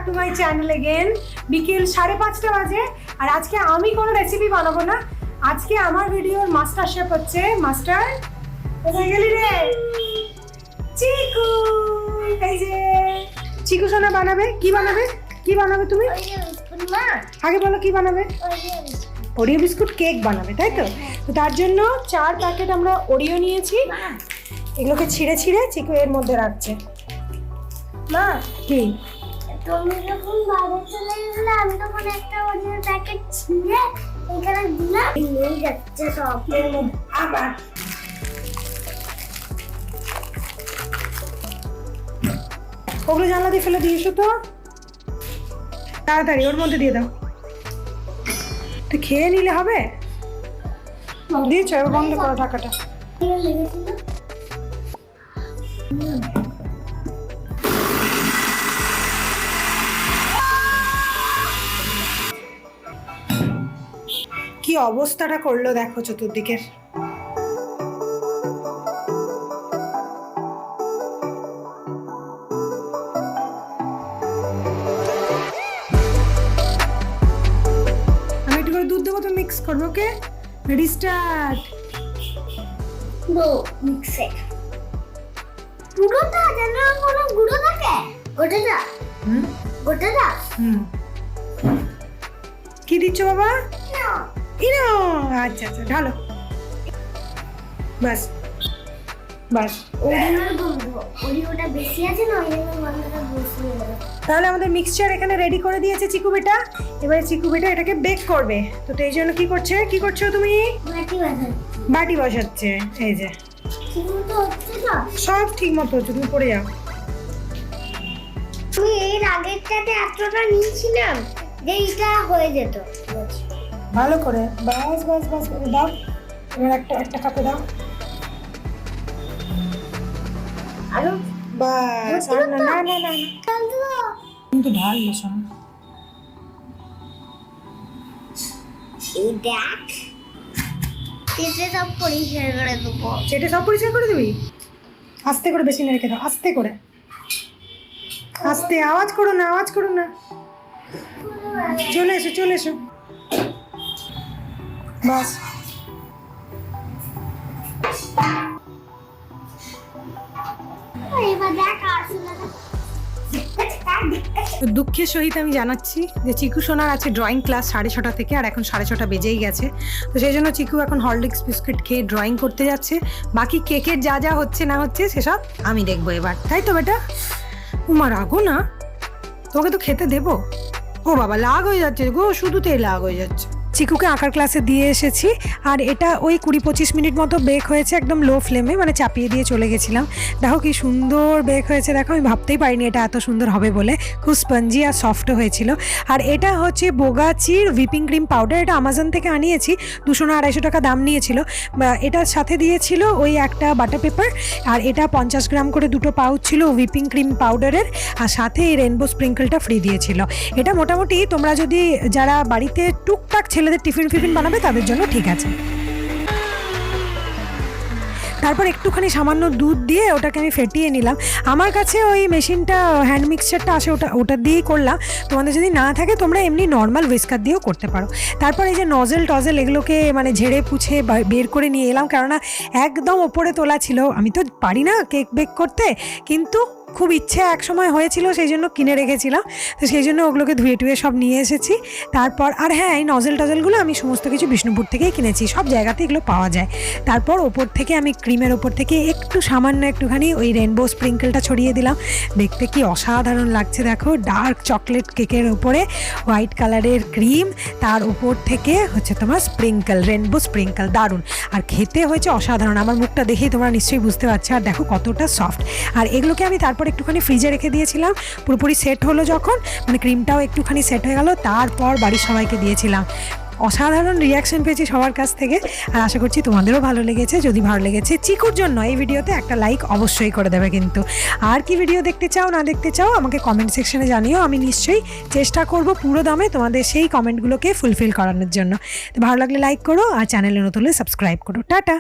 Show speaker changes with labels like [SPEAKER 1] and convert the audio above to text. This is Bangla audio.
[SPEAKER 1] To my channel again. বিকেল 5:30 বাজে আর আজকে আমি কোনো রেসিপি বানাবো না। আজকে আমার ভিডিওর মাস্টার শেফ হচ্ছে মাস্টার। কোথায় গেলি রে? চিকু। এই যে চিকু সোনা বানাবে। কি বানাবে? কি বানাবে তুমি? আগে বলো কি বানাবে? ওরিও বিস্কুট কেক বানাবে, তাই তো? তো তার জন্য 4 প্যাকেট আমরা ওরিও নিয়েছি। এগুলোকে ছিঁড়ে ছিঁড়ে চিকু এর মধ্যে রাখছে।
[SPEAKER 2] মা,
[SPEAKER 1] কি
[SPEAKER 2] তুমি যখন বাইরে চলে গেলে আমি তখন একটা ওরিও প্যাকেট ছিঁড়ে এখানে দিলাম, নিয়ে যাচ্ছে সব এর মধ্যে।
[SPEAKER 1] আবার ওগুলো জানলা দিয়ে ফেলে দিয়েছো তো, তাড়াতাড়ি ওর মধ্যে দিয়ে দাও। তো খেয়ে নিলে হবে। দিয়েছো, এবার বন্ধ করো ঢাকাটা। কি অবস্থাটা করলো দেখো চতুর্দিকের। মিক্স করবো। ওকে, রেডি, স্টার্ট।
[SPEAKER 2] নো মিক্সে গুঁড়োটা যেন কোনো গুঁড়ো থাকে, গোটাটা গোটাটা।
[SPEAKER 1] কি দিচ্ছ বাবা? ইনো। আচ্ছা আচ্ছা, ঢালো। বাস বাস।
[SPEAKER 2] ওরিওটা বেশি আছে না, ওই জন্য গন্ধটা বেশি হয়ে গেল।
[SPEAKER 1] তাহলে আমাদের মিক্সচার এখানে রেডি করে দিয়েছে চিকু বেটা। এবারে চিকু বেটা এটাকে বেক করবে। তো এই জন্য কি করছে? কি করছো তুমি? বাটি বসাচ্ছে। এই যে
[SPEAKER 2] ঠিকমতো হচ্ছে না,
[SPEAKER 1] সব ঠিক মতো হচ্ছে, তুমি পড়ে যাও।
[SPEAKER 2] আমি এর আগেরটাতে এতটা নিয়েছিলাম যে এটা হয়ে যেত।
[SPEAKER 1] ভালো করে বাস বাস বাস করে দাও। এবার একটা কাপে দাও।
[SPEAKER 2] আরো
[SPEAKER 1] বাস। আর না না না না, কিন্তু ঢাললে শোনো।
[SPEAKER 2] এই দেখ, চেটে সব পরিষ্কার করে দেবো।
[SPEAKER 1] চেটে সব পরিষ্কার করে দিবি? আস্তে করে, বেশি না রেখে দাও, আস্তে করে। আস্তে, আওয়াজ করো না, আওয়াজ করো না। চলে এসো, চলে এসো। বাস।
[SPEAKER 2] এবার দেখ
[SPEAKER 1] দুঃখের সহিত আমি জানাচ্ছি যে চিকু সোনার আছে ড্রয়িং ক্লাস 6:30 থেকে, আর এখন 6:30 বেজেই গেছে। তো সেই জন্য চিকু এখন হরলিক্স বিস্কুট খেয়ে ড্রয়িং করতে যাচ্ছে। বাকি কেকের যা যা হচ্ছে না হচ্ছে সেসব আমি দেখবো এবার, তাই তো বেটা? উমা রাগো না, তোকে তো খেতে দেবো। ও বাবা, লাগ হয়ে যাচ্ছে গো, শুধুতেই লাগ হয়ে যাচ্ছে। চিকুকে আঁকার ক্লাসে দিয়ে এসেছি, আর এটা ওই 20-25 মিনিট মতো বেক হয়েছে, একদম লো ফ্লেমে, মানে চাপিয়ে দিয়ে চলে গেছিলাম। দেখো কি সুন্দর বেক হয়েছে, দেখো আমি ভাবতেই পারিনি এটা এত সুন্দর হবে বলে। খুব স্পঞ্জি আর সফটও হয়েছিল। আর এটা হচ্ছে বোগাচির হুইপিং ক্রিম পাউডার। এটা আমাজন থেকে আনিয়েছি, 200-250 টাকা দাম নিয়েছিল। এটার সাথে দিয়েছিল ওই একটা বাটার পেপার, আর এটা 50 গ্রাম করে দুটো পাউচ ছিল হুইপিং ক্রিম পাউডারের, আর সাথে এই রেনবো স্প্রিঙ্কলটা ফ্রি দিয়েছিল। এটা মোটামুটি তোমরা যদি যারা বাড়িতে টুকটাক ছেলেদের টিফিন বানাবে তাদের জন্য ঠিক আছে। তারপর একটুখানি সামান্য দুধ দিয়ে ওটাকে আমি ফেটিয়ে নিলাম। আমার কাছে ওই মেশিনটা হ্যান্ড মিক্সচারটা আসে, ওটা দিয়েই করলাম। তোমাদের যদি না থাকে তোমরা এমনি নর্মাল হুইস্কার দিয়েও করতে পারো। তারপর এই যে নজেল এগুলোকে মানে ঝেড়ে পুছে বের করে নিয়ে এলাম, কেননা একদম ওপরে তোলা ছিল। আমি তো পারি না কেক বেক করতে, কিন্তু খুব ইচ্ছে এক সময় হয়েছিল, সেই জন্য কিনে রেখেছিলাম। তো সেই জন্য ওগুলোকে ধুয়ে টুয়ে সব নিয়ে এসেছি। তারপর আর হ্যাঁ, এই নজেলগুলো আমি সমস্ত কিছু বিষ্ণুপুর থেকেই কিনেছি, সব জায়গাতে এগুলো পাওয়া যায়। তারপর ওপর থেকে আমি ক্রিমের ওপর থেকে সামান্য একটুখানি ওই রেনবো স্প্রিঙ্কলটা ছড়িয়ে দিলাম। দেখতে কি অসাধারণ লাগছে দেখো, ডার্ক চকলেট কেকের ওপরে হোয়াইট কালারের ক্রিম, তার উপর থেকে হচ্ছে তোমার স্প্রিঙ্কল, রেনবো স্প্রিঙ্কল, দারুণ। আর খেতে হয়েছে অসাধারণ, আমার মুখটা দেখেই তোমরা নিশ্চয়ই বুঝতে পারছো। আর দেখো কতটা সফট। আর এগুলোকে আমি তারপর একটুখানি ফ্রিজে রেখে দিয়েছিলাম, পুরোপুরি সেট হলো যখন, মানে ক্রিমটাও একটুখানি সেট হয়ে গেল, তারপর বাড়ির সবাইকে দিয়েছিলাম। অসাধারণ রিয়াকশন পেয়েছি সবার কাছ থেকে, আর আশা করছি তোমাদেরও ভালো লেগেছে। যদি ভালো লেগেছে চিকুর জন্য এই ভিডিওতে একটা লাইক অবশ্যই করে দেবে কিন্তু। আর কি ভিডিও দেখতে চাও না দেখতে চাও আমাকে কমেন্ট সেকশনে জানিও, আমি নিশ্চয়ই চেষ্টা করব পুরো দমে তোমাদের সেই কমেন্টগুলোকে ফুলফিল করানোর জন্য। তো ভালো লাগলে লাইক করো, আর চ্যানেলে নতুন হলে সাবস্ক্রাইব করো। টাটা।